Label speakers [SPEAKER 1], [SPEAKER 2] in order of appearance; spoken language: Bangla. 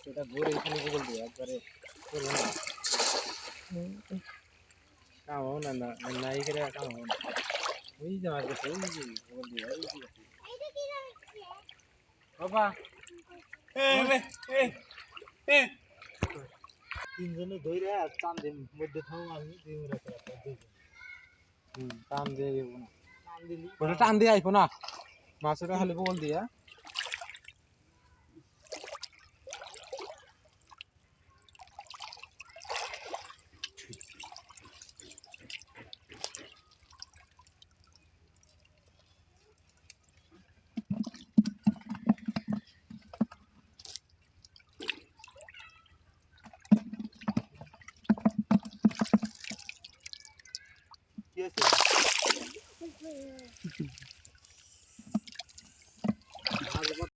[SPEAKER 1] এটা ঘুরে এখানে বগল দিয়ে একবারে করবো না কাম হও না না নাই করে কাম হও না ওই যে মাছ গেছে ওই যে বগল দিয়ে ওই যে বাবা তিনজনে ধরে টান দিয়ে মধ্যে থাও আমি দুই মিনিট টান দিয়ে যাবো না টান দিলি ওটা টান দিয়ে আইবো না মাছটা খালি বগল দিয়া কি আছে